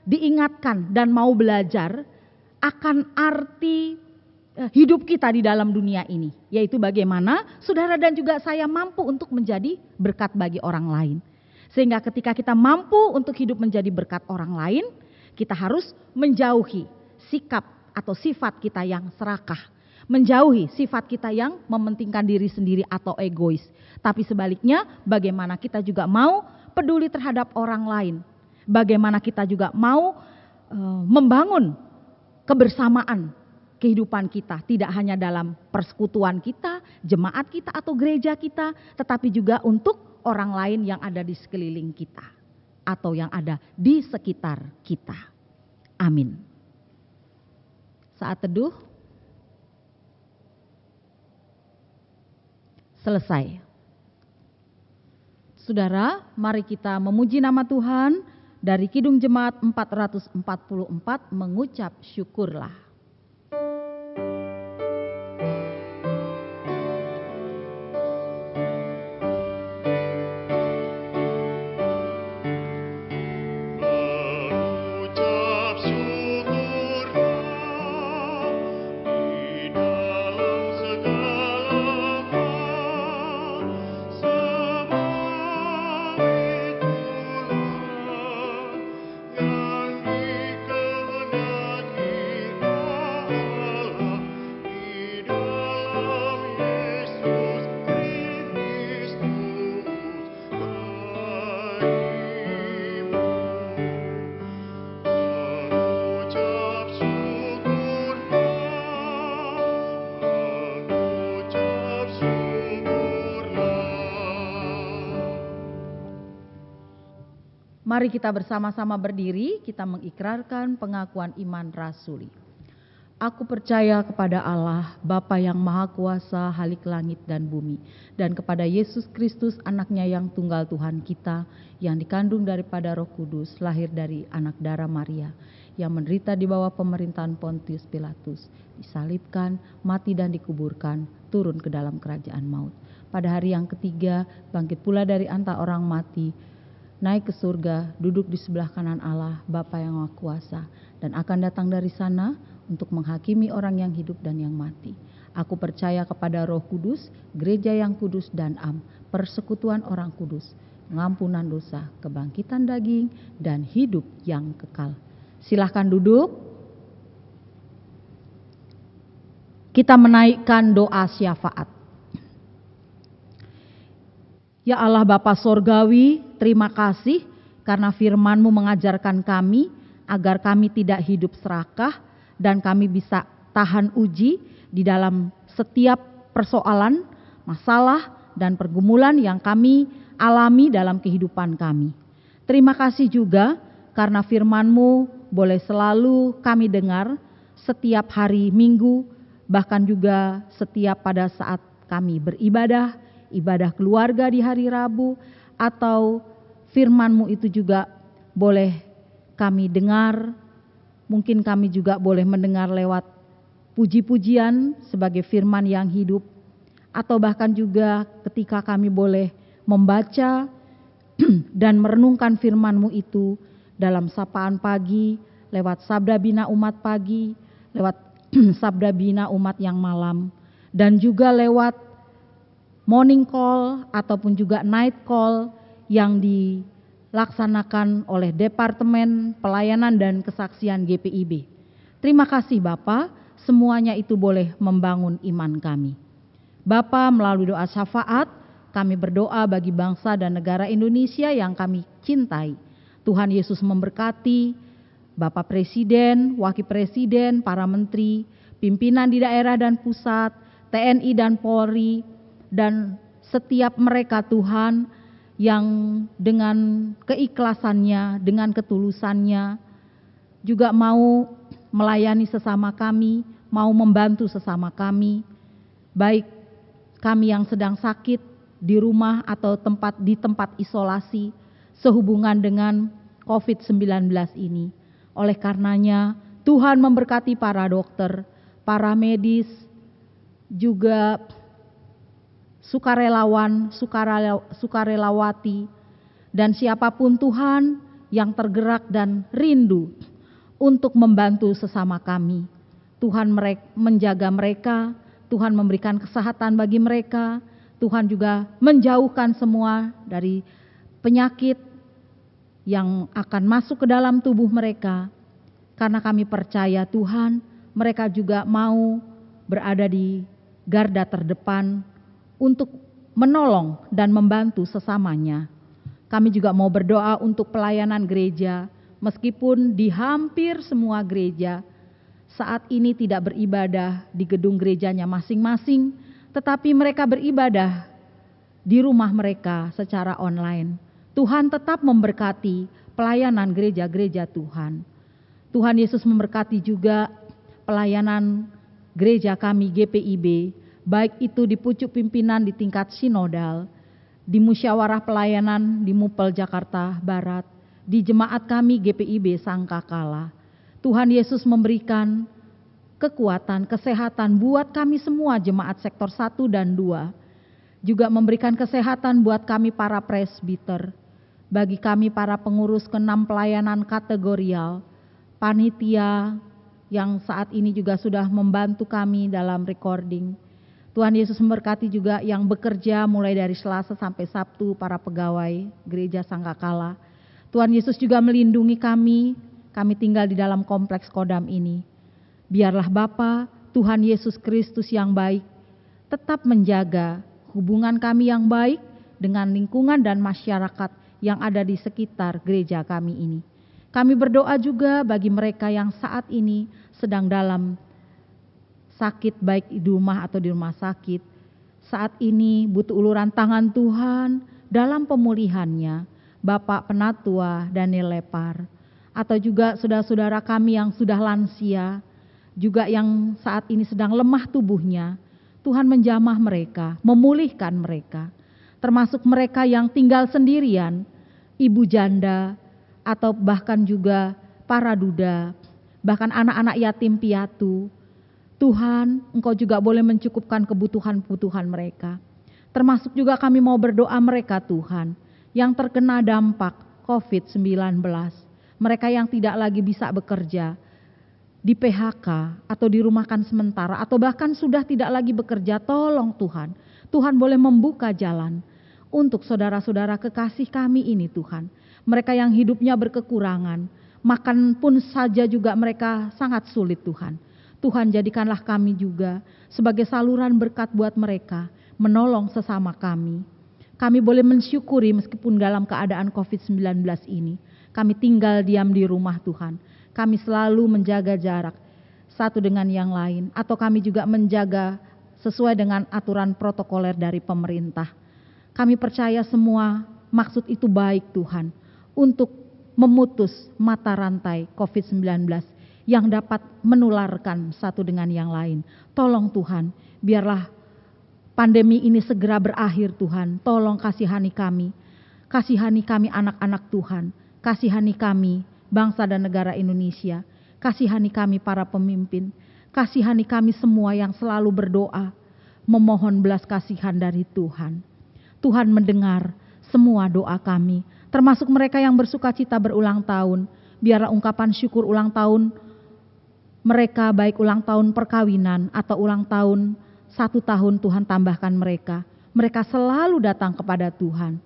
[SPEAKER 2] diingatkan dan mau belajar akan arti hidup kita di dalam dunia ini. Yaitu bagaimana saudara dan juga saya mampu untuk menjadi berkat bagi orang lain. Sehingga ketika kita mampu untuk hidup menjadi berkat orang lain, kita harus menjauhi sikap atau sifat kita yang serakah. Menjauhi sifat kita yang mementingkan diri sendiri atau egois. Tapi sebaliknya bagaimana kita juga mau peduli terhadap orang lain. Bagaimana kita juga mau membangun kebersamaan kehidupan kita. Tidak hanya dalam persekutuan kita, jemaat kita atau gereja kita. Tetapi juga untuk orang lain yang ada di sekeliling kita. Atau yang ada di sekitar kita. Amin. Saat teduh selesai. Saudara, mari kita memuji nama Tuhan. Dari Kidung Jemaat 444 mengucap syukurlah. Mari kita bersama-sama berdiri, kita mengikrarkan pengakuan iman rasuli. Aku percaya kepada Allah, Bapa yang Maha Kuasa, Halik langit dan bumi, dan kepada Yesus Kristus, anaknya yang tunggal Tuhan kita, yang dikandung daripada Roh Kudus, lahir dari anak darah Maria, yang menderita di bawah pemerintahan Pontius Pilatus, disalibkan, mati dan dikuburkan, turun ke dalam kerajaan maut. Pada hari yang ketiga, bangkit pula dari antara orang mati, naik ke surga, duduk di sebelah kanan Allah, Bapa yang Maha Kuasa, dan akan datang dari sana untuk menghakimi orang yang hidup dan yang mati. Aku percaya kepada Roh Kudus, gereja yang kudus dan am, persekutuan orang kudus, pengampunan dosa, kebangkitan daging, dan hidup yang kekal. Silahkan duduk. Kita menaikkan doa syafaat. Ya Allah Bapa Sorgawi, terima kasih karena firman-Mu mengajarkan kami agar kami tidak hidup serakah dan kami bisa tahan uji di dalam setiap persoalan, masalah, dan pergumulan yang kami alami dalam kehidupan kami. Terima kasih juga karena firman-Mu boleh selalu kami dengar setiap hari Minggu, bahkan juga setiap pada saat kami beribadah, ibadah keluarga di hari Rabu, atau firman-Mu itu juga boleh kami dengar. Mungkin kami juga boleh mendengar lewat puji-pujian sebagai firman yang hidup, atau bahkan juga ketika kami boleh membaca dan merenungkan firman-Mu itu dalam sapaan pagi, lewat sabda bina umat pagi, lewat sabda bina umat yang malam, dan juga lewat morning call ataupun juga night call yang dilaksanakan oleh Departemen Pelayanan dan Kesaksian GPIB. Terima kasih Bapa, semuanya itu boleh membangun iman kami. Bapa, melalui doa syafaat, kami berdoa bagi bangsa dan negara Indonesia yang kami cintai. Tuhan Yesus memberkati Bapak Presiden, Wakil Presiden, para menteri, pimpinan di daerah dan pusat, TNI dan Polri, dan setiap mereka Tuhan yang dengan keikhlasannya, dengan ketulusannya juga mau melayani sesama kami, mau membantu sesama kami, baik kami yang sedang sakit di rumah atau di tempat isolasi sehubungan dengan COVID-19 ini. Oleh karenanya Tuhan memberkati para dokter, para medis, juga sukarelawan, sukarelawati, dan siapapun Tuhan yang tergerak dan rindu untuk membantu sesama kami. Tuhan menjaga mereka, Tuhan memberikan kesehatan bagi mereka, Tuhan juga menjauhkan semua dari penyakit yang akan masuk ke dalam tubuh mereka. Karena kami percaya Tuhan, mereka juga mau berada di garda terdepan untuk menolong dan membantu sesamanya. Kami juga mau berdoa untuk pelayanan gereja, meskipun di hampir semua gereja saat ini tidak beribadah di gedung gerejanya masing-masing, tetapi mereka beribadah di rumah mereka secara online. Tuhan tetap memberkati pelayanan gereja-gereja Tuhan. Tuhan Yesus memberkati juga pelayanan gereja kami GPIB, baik itu di pucuk pimpinan di tingkat sinodal, di musyawarah pelayanan di Mupel Jakarta Barat, di jemaat kami GPIB Sangkakala. Tuhan Yesus memberikan kekuatan, kesehatan buat kami semua jemaat sektor 1 dan 2. Juga memberikan kesehatan buat kami para presbiter, bagi kami para pengurus ke-6 pelayanan kategorial, panitia yang saat ini juga sudah membantu kami dalam recording. Tuhan Yesus memberkati juga yang bekerja mulai dari Selasa sampai Sabtu, para pegawai gereja Sangkakala. Tuhan Yesus juga melindungi kami tinggal di dalam kompleks Kodam ini. Biarlah Bapa, Tuhan Yesus Kristus yang baik, tetap menjaga hubungan kami yang baik dengan lingkungan dan masyarakat yang ada di sekitar gereja kami ini. Kami berdoa juga bagi mereka yang saat ini sedang dalam sakit, baik di rumah atau di rumah sakit. Saat ini butuh uluran tangan Tuhan dalam pemulihannya. Bapak Penatua Daniel Lepar, atau juga saudara-saudara kami yang sudah lansia, juga yang saat ini sedang lemah tubuhnya. Tuhan menjamah mereka, memulihkan mereka. Termasuk mereka yang tinggal sendirian, ibu janda, atau bahkan juga para duda, bahkan anak-anak yatim piatu. Tuhan, Engkau juga boleh mencukupkan kebutuhan-kebutuhan mereka. Termasuk juga kami mau berdoa mereka Tuhan, yang terkena dampak COVID-19, mereka yang tidak lagi bisa bekerja, di PHK atau dirumahkan sementara, atau bahkan sudah tidak lagi bekerja, tolong Tuhan. Tuhan boleh membuka jalan untuk saudara-saudara kekasih kami ini Tuhan. Mereka yang hidupnya berkekurangan, makan pun saja juga mereka sangat sulit Tuhan. Tuhan jadikanlah kami juga sebagai saluran berkat buat mereka, menolong sesama kami. Kami boleh mensyukuri meskipun dalam keadaan COVID-19 ini, kami tinggal diam di rumah Tuhan. Kami selalu menjaga jarak satu dengan yang lain, atau kami juga menjaga sesuai dengan aturan protokoler dari pemerintah. Kami percaya semua maksud itu baik Tuhan, untuk memutus mata rantai COVID-19 yang dapat menularkan satu dengan yang lain. Tolong Tuhan, biarlah pandemi ini segera berakhir Tuhan. Tolong kasihani kami anak-anak Tuhan, kasihani kami bangsa dan negara Indonesia, kasihani kami para pemimpin, kasihani kami semua yang selalu berdoa, memohon belas kasihan dari Tuhan. Tuhan mendengar semua doa kami, termasuk mereka yang bersukacita berulang tahun. Biarlah ungkapan syukur ulang tahun mereka, baik ulang tahun perkawinan atau ulang tahun 1 tahun, Tuhan tambahkan mereka. Mereka selalu datang kepada Tuhan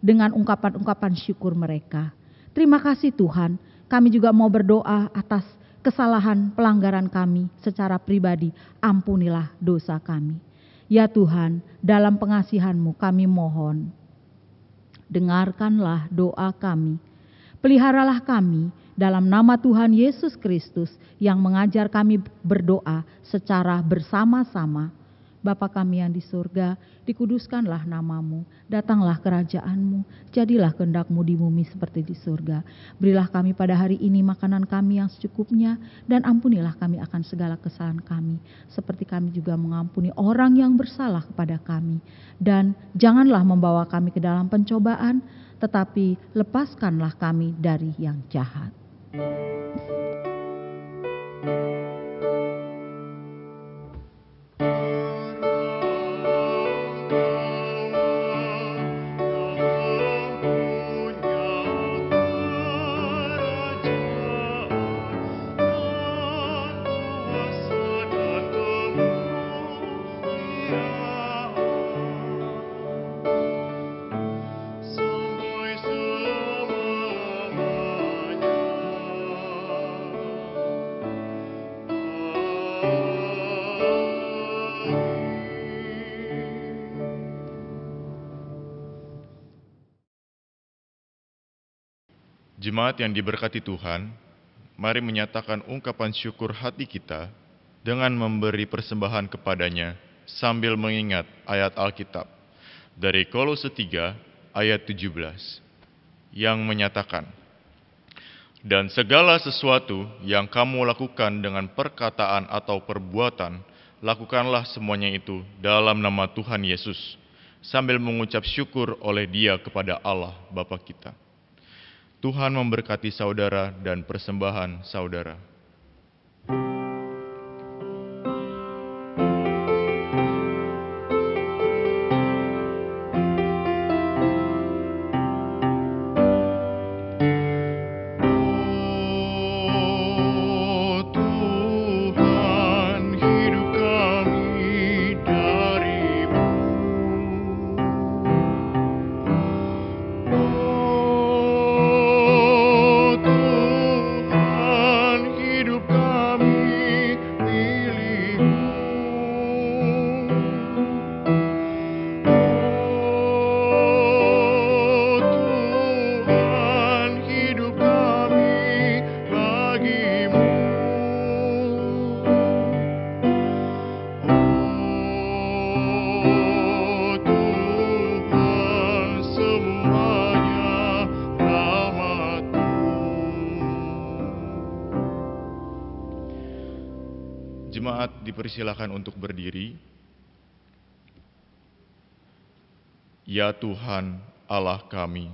[SPEAKER 2] dengan ungkapan-ungkapan syukur mereka. Terima kasih Tuhan. Kami juga mau berdoa atas kesalahan pelanggaran kami secara pribadi. Ampunilah dosa kami. Ya Tuhan, dalam pengasihan-Mu kami mohon, dengarkanlah doa kami. Peliharalah kami dalam nama Tuhan Yesus Kristus yang mengajar kami berdoa secara bersama-sama. Bapa kami yang di surga, dikuduskanlah nama-Mu, datanglah kerajaan-Mu, jadilah kehendak-Mu di bumi seperti di surga. Berilah kami pada hari ini makanan kami yang secukupnya, dan ampunilah kami akan segala kesalahan kami, seperti kami juga mengampuni orang yang bersalah kepada kami. Dan janganlah membawa kami ke dalam pencobaan, tetapi lepaskanlah kami dari yang jahat.
[SPEAKER 3] Jemaat yang diberkati Tuhan, mari menyatakan ungkapan syukur hati kita dengan memberi persembahan kepadanya sambil mengingat ayat Alkitab dari Kolose 3 ayat 17 yang menyatakan, "Dan segala sesuatu yang kamu lakukan dengan perkataan atau perbuatan, lakukanlah semuanya itu dalam nama Tuhan Yesus, sambil mengucap syukur oleh Dia kepada Allah Bapa kita." Tuhan memberkati saudara dan persembahan saudara. Jemaat dipersilakan untuk berdiri. Ya Tuhan Allah kami,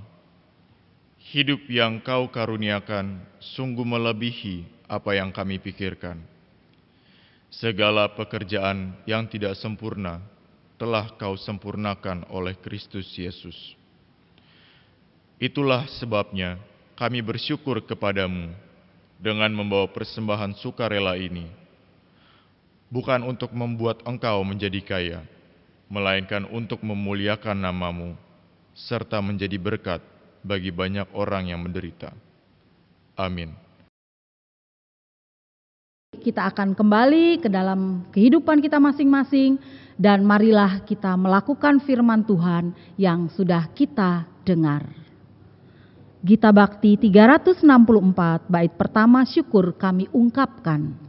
[SPEAKER 3] hidup yang Kau karuniakan sungguh melebihi apa yang kami pikirkan. Segala pekerjaan yang tidak sempurna telah Kau sempurnakan oleh Kristus Yesus. Itulah sebabnya kami bersyukur kepadamu dengan membawa persembahan sukarela ini, bukan untuk membuat engkau menjadi kaya, melainkan untuk memuliakan namamu, serta menjadi berkat bagi banyak orang yang menderita. Amin.
[SPEAKER 2] Kita akan kembali ke dalam kehidupan kita masing-masing, dan marilah kita melakukan firman Tuhan yang sudah kita dengar. Gita Bakti 364, bait pertama, syukur kami ungkapkan.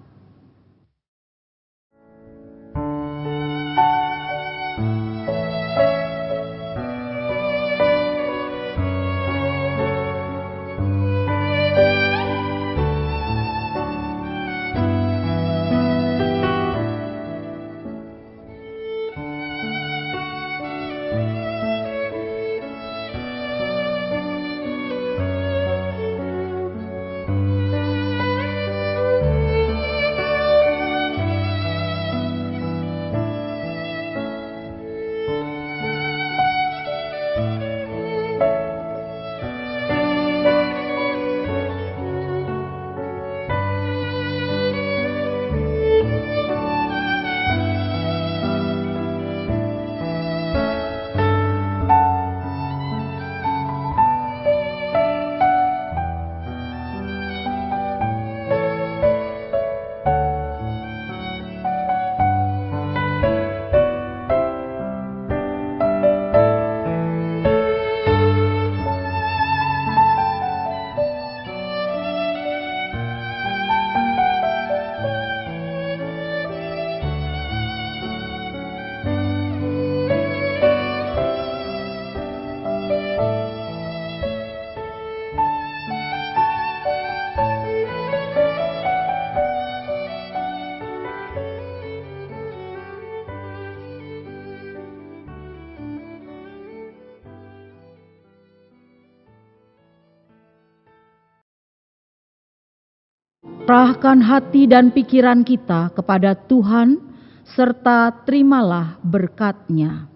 [SPEAKER 2] Serahkan hati dan pikiran kita kepada Tuhan, serta terimalah berkat-Nya.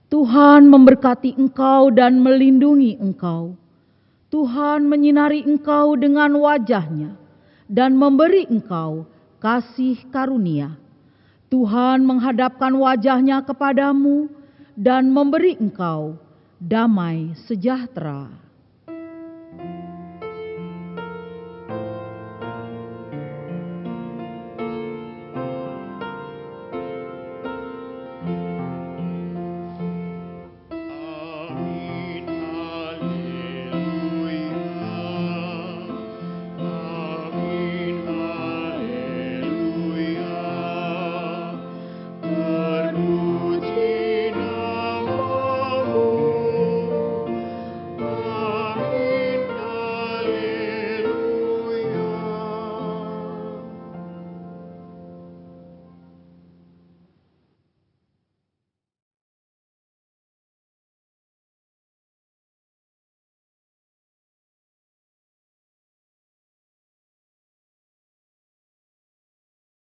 [SPEAKER 2] Tuhan memberkati engkau dan melindungi engkau. Tuhan menyinari engkau dengan wajah-Nya dan memberi engkau kasih karunia. Tuhan menghadapkan wajah-Nya kepadamu dan memberi engkau damai sejahtera.